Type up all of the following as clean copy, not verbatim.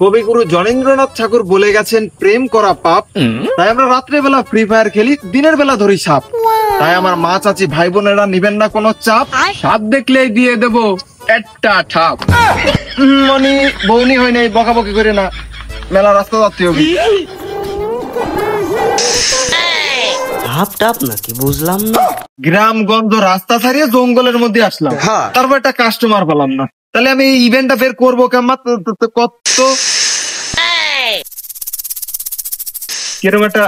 কবিগুরু জ্ঞানেন্দ্রনাথ ঠাকুর বলে গেছেন প্রেম করা পাপ, তাই আমরা রাত্রে বেলা ফ্রি ফায়ার খেলি, দিনের বেলা ধরি সাপ। তাই আমার মা চাচি ভাই বোনেরা নিবেন না কোনো চাপ, সাপ দেখলেই দিয়ে দেবো একটা ঠাপ। মানে বউনি হয় নাই, বকাবকি করে না, মেলা রাস্তা যাচ্ছে হবে। সাপ টাপ নাকি বুঝলাম না। গ্রামগঞ্জ রাস্তা ছাড়িয়ে জঙ্গলের মধ্যে আসলাম, তারপর একটা কাস্টমার পেলাম না, তাহলে আমি এই ইভেন্টটা বের করবো কেমন? কত কিরকম একটা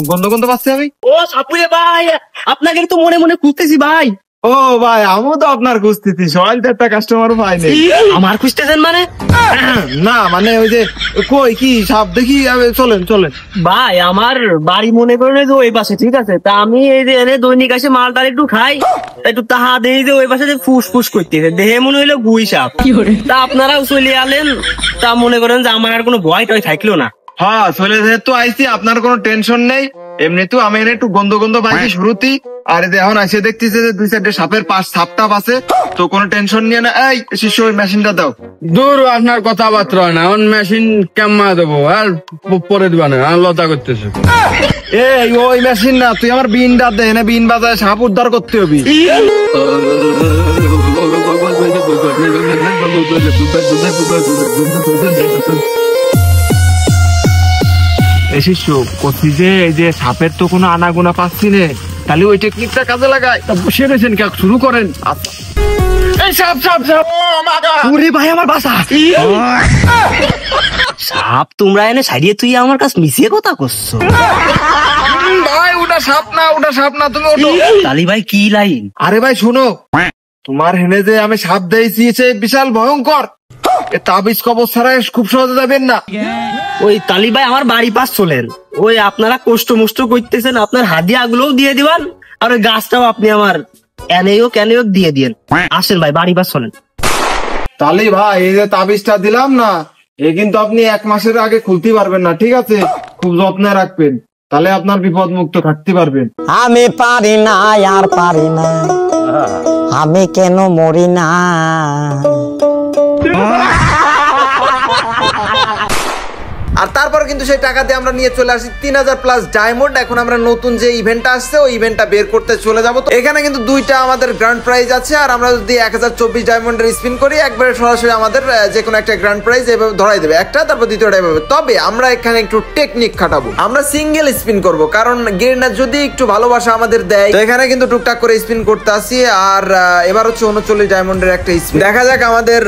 গন্ধ গন্ধ পাচ্ছি আমি। ও সাপুরে ভাই, আপনাকে তো মনে মনে খুঁজতেছি ভাই। ও ভাই, আমিও তো আপনার খুঁজতেছি, সবাই তো একটা কাস্টমার পাই নাই। আমার খুঁজতেছেন মানে? না মানে ওই যে কই কি সাপ দেখি, চলেন চলেন ভাই আমার বাড়ি মনে করেন যে ওই পাশে, ঠিক আছে? তা আমি এই যে এনে দৈনিক আসে মালটার একটু খাই, একটু তাহা দেখি যে ওই পাশে যে ফুস ফুস করতেছে, দেহে মনে হইলো গুই সাপ। তা আপনারাও চলে আলেন, তা মনে করেন যে আমার আর কোনো ভয় টয় থাকলো না। হ্যাঁ চলে যেহেতু আইসি, আপনার কোনো টেনশন নেই। এমনি তো আমি একটু গন্ধ গন্ধ পাইছি শুরুতেই, আর এখন এসে দেখতেছে যে দুই সাইডে সাপের পাশ সাপ টাপ আছে, তো কোনো টেনশন নিয়ে না। এই শিষ্য ওই মেশিনটা দাও। দূর, আপনার কথাবার্তা হয় না, এখন মেশিন কেমন দেবো আর পরে দিবা না, লতা করতেছে। এই ওই মেশিন না, তুই আমার বিনটা দে, না বিন বাজায় সাপ উদ্ধার করতে হবে। শিষ্য করছি যে এই যে সাপের তো কোনো আনাগোনা পাচ্ছি না, তাহলে ওই টেকনিকটা কাজে লাগাই। সেরেছেন কে? শুরু করেন। এই সাপ সাপ সাপ! ওরে ভাই আমার বাসা সাপ, তোমরা এনে সাইডে তুই আমার কাছে মিশিয়ে কথা করছো। ভাই ওটা সাপ না, ওটা সাপ না, তুমি ওঠো। তালি ভাই কি লাইন? আরে ভাই শোনো, তোমার হেনে যে আমি সাপ দিয়েছি সে বিশাল ভয়ঙ্কর, তাবিজ কবজ ছাড়া খুব সহজে যাবেন না। ওই তালি ভাই আমার বাড়ি পাশ চলেন, ওই আপনারা কষ্ট মষ্ট করতেছেন, আপনার হাদিয়া গুলোও দিয়ে দিবেন, আর ওই গাছটাও আপনি আমার এনেও কেনেও দিয়ে দিয়েন। আসেন ভাই বাড়ি পাশ চলেন। তালি ভাই এই যে তাবিজটা দিলাম না, এ কিন্তু আপনি 1 মাসের আগে খুলতে পারবেন না, ঠিক আছে? খুব যত্নে রাখবেন, তাহলে আপনার বিপদ মুক্ত থাকতে পারবেন। আমি পারি না আর পারি না, আমি কেন মরি না। আর তারপর কিন্তু সেই টাকা দিয়ে আমরা নিয়ে চলে আসি 3000 প্লাস ডায়মন্ড। এখন আমরা নতুন যে ইভেন্টটা আসছে ওই ইভেন্টটা বের করতে চলে যাবো। তো এখানে কিন্তু দুইটা আমাদের গ্র্যান্ড প্রাইজ আছে, আর আমরা যদি 1024 ডায়মন্ডের স্পিন করি একবারে সরাসরি আমাদের যে কোনো একটা গ্র্যান্ড প্রাইজ এভাবে ধরাই দেবে, একটা তারপর দ্বিতীয়টা এভাবে। তবে আমরা এখানে একটু টেকনিক খাটাবো, আমরা সিঙ্গেল স্পিন করব, কারণ গেরিনা যদি একটু ভালোবাসা আমাদের দেয়। তো এখানে কিন্তু টুকটাক করে স্পিন করতে আসি। আর এবার হচ্ছে 39 ডায়মন্ডের একটা স্পিন, দেখা যাক আমাদের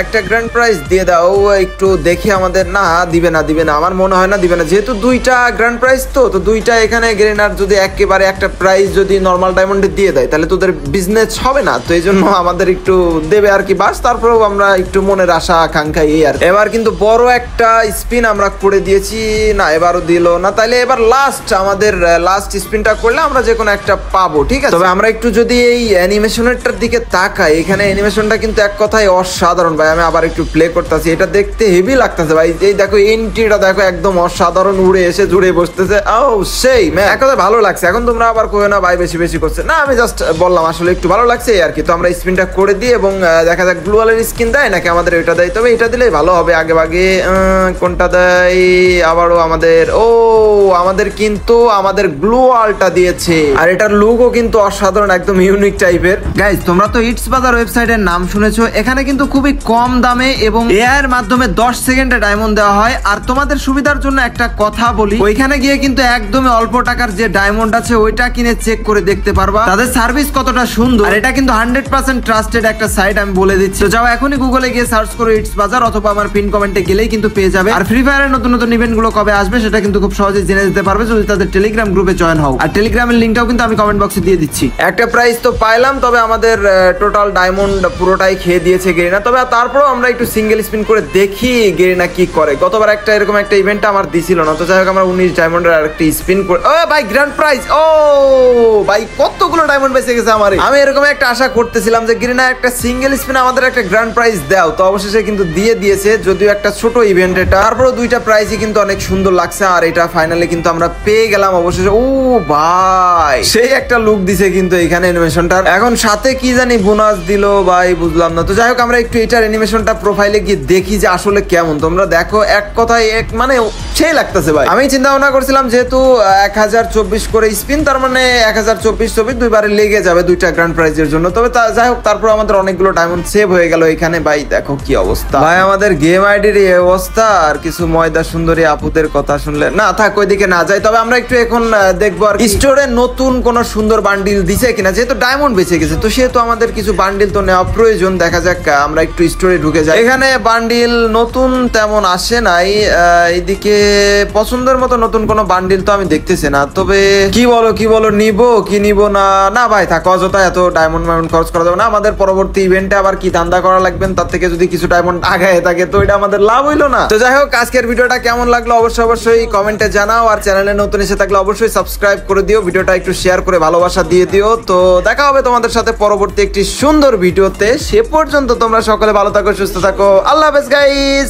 একটা গ্র্যান্ড প্রাইজ দিয়ে দাও। একটু দেখি আমাদের, না দিবে না, আমার মনে হয় না দিবে না, যেহেতু দুইটা গ্র্যান্ড প্রাইজ তো দুইটা এখানে গেরিনার যদি একেবারে একটা প্রাইজ যদি নরমাল ডায়মন্ডে দিয়ে দেয় তাহলে তোদের বিজনেস হবে না, তো এই জন্য আমাদের একটু দেবে আর কি, বাস। তারপরেও আমরা একটু মনের আশা আকাঙ্ক্ষা এই আর। এবার কিন্তু বড় একটা স্পিন আমরা করে দিয়েছি, না এবারও দিল না, তাইলে এবার লাস্ট আমাদের লাস্ট স্পিনটা করলে আমরা যে কোনো একটা পাবো, ঠিক আছে? তবে আমরা একটু যদি এই অ্যানিমেশনটার দিকে তাকাই, এখানে অ্যানিমেশনটা কিন্তু এক কথায় অসাধারণ ভাই। আমি আবার একটু প্লে করতেছি, এটা দেখতে হেভি লাগতেছে ভাই। এই দেখো এন্ট্রিটা দেখো, একদম অসাধারণ, উড়ে এসে জুড়ে বসতেছে। ও সেই ম্যান, এক কথা ভালো লাগছে। এখন তোমরা আবার কই না ভাই বেশি বেশি করছে, না আমি জাস্ট বললাম আসলে একটু ভালো লাগছে আর কি। তো আমরা স্পিনটা করে দিই এবং দেখা যাক ব্লু ওয়ালের স্কিন দেয় নাকি আমাদের এটা দেয়, তবে এটা দিলেই ভালো হবে। আগে ভাগে কোনটা দেয়? আবারও আমাদের কিন্তু আমাদের ব্লু ওয়ালটা দিয়েছে, আর এটার লুকও কিন্তু অসাধারণ, একদম ইউনিক টাইপের। গাইজ তোমরা তো ইটস বাজার ওয়েবসাইটের নাম শুনেছো, এখানে কিন্তু খুবই কম দামে এবং এআই এর মাধ্যমে 10 সেকেন্ডে ডায়মন্ড দেওয়া হয়। আর তোমাদের সুবিধার জন্য একটা কথা বলি, ওইখানে গিয়ে কিন্তু একদমই অল্প টাকার যে ডায়মন্ড আছে ওইটা কিনে চেক করে দেখতে পারবা তাদের সার্ভিস কতটা সুন্দর। আর এটা কিন্তু 100% ট্রাস্টেড একটা সাইট, আমি বলে দিচ্ছি। তো যাও এখনই গুগলে গিয়ে সার্চ করো ইটস বাজার, অথবা আমার পিন কমেন্টে গেলেই কিন্তু পেয়ে যাবে। আর ফ্রি ফায়ারের নতুন নতুন ইভেন্ট গুলো কবে আসবে সেটা কিন্তু খুব সহজে জেনে যেতে পারবে যদি তাদের টেলিগ্রাম গ্রুপে জয়েন হও। আর টেলিগ্রামের লিঙ্কটাও কিন্তু আমি কমেন্ট বক্সে দিয়ে দিচ্ছি। একটা প্রাইস তো পাইলাম, তবে আমাদের টোটাল ডায়মন্ড পুরোটাই খেয়ে দিয়েছে গেরিনা। তবে তারপরেও আমরা একটু সিঙ্গেল স্পিন করে দেখি গেরিনা কি করে। গতবার একটা একটা এরকম একটা ইভেন্ট আমার দিছিল না। তো যাই হোক আমরা 19 ডায়মন্ডের আরেকটা স্পিন করে, ও ভাই গ্র্যান্ড প্রাইজ, ও ভাই কতগুলো ডায়মন্ড বেঁচে গেছে আমার। আমি এরকম একটা আশা করতেছিলাম যে গ্রিনা একটা সিঙ্গেল স্পিন আমাদের একটা গ্র্যান্ড প্রাইজ দাও, তো অবশেষে কিন্তু দিয়ে দিয়েছে, যদিও একটা ছোট ইভেন্ট এটা, তারপরে দুইটা প্রাইজই কিন্তু অনেক সুন্দর লাগছে। আর এটা ফাইনালি কিন্তু আমরা পেয়ে গেলাম অবশেষে। ও ভাই সেই একটা লুক দিছে কিন্তু এখানে অ্যানিমেশনটার। এখন সাথে কি জানি বোনাস দিল ভাই, বুঝলাম না। তো যাই হোক আমরা একটু এটার অ্যানিমেশনটা প্রোফাইলে গিয়ে দেখি যে আসলে কেমন। তোমরা দেখো, এক কথায় এক মানে সেই লাগতেছে ভাই। আমি চিন্তা ভাবনা করছিলাম যেহেতু 1024 করে স্পিন, তার মানে 1024 দুইবারে লেগে যাবে দুইটা গ্র্যান্ড প্রাইজের জন্য। তবে যাই হোক তারপর আমাদের অনেকগুলো ডায়মন্ড সেভ হয়ে গেল এখানে। ভাই দেখো কি অবস্থা ভাই, আমাদের গেম আইডির এই অবস্থা। আর কিছু ময়দা সুন্দরী আপুদের কথা শুনলে না থাক, ওইদিকে না যাই। তবে আমরা একটু এখন দেখবো আর স্টোরে নতুন কোন সুন্দর বান্ডিল দিছে কিনা। যেহেতু ডায়মন্ড বেঁচে গেছে তো সেহেতু আমাদের কিছু বান্ডিল তো নেওয়া প্রয়োজন। দেখা যাক, আমরা একটু স্টোরে ঢুকে যাই। এখানে বান্ডিল নতুন তেমন আসে নাই, এইদিকে পছন্দের মতো নতুন কোনো বান্ডিল তো আমি দেখতেছি না। তবে কি বলো নিবো কি নিবো না, না ভাই থাক, অযথা এত ডায়মন্ড খরচ করা যাবে না। আমাদের পরবর্তী ইভেন্টে আবার কি ধান্দা করা লাগবেন, তার থেকে যদি কিছু ডায়মন্ড আগায় থাকে তো এটা আমাদের লাভ হইলো না। তো যাই হোক আজকের ভিডিওটা কেমন লাগলো অবশ্যই কমেন্টে জানাও। আর চ্যানেলে নতুন এসে থাকলে অবশ্যই সাবস্ক্রাইব করে দিও, ভিডিওটা একটু শেয়ার করে ভালোবাসা দিয়ে দিও। তো দেখা হবে তোমাদের সাথে পরবর্তী একটি সুন্দর ভিডিওতে। সে পর্যন্ত তোমরা সকলে ভালো থাকো, সুস্থ থাকো। আল্লাহ হাফেজ গাইস।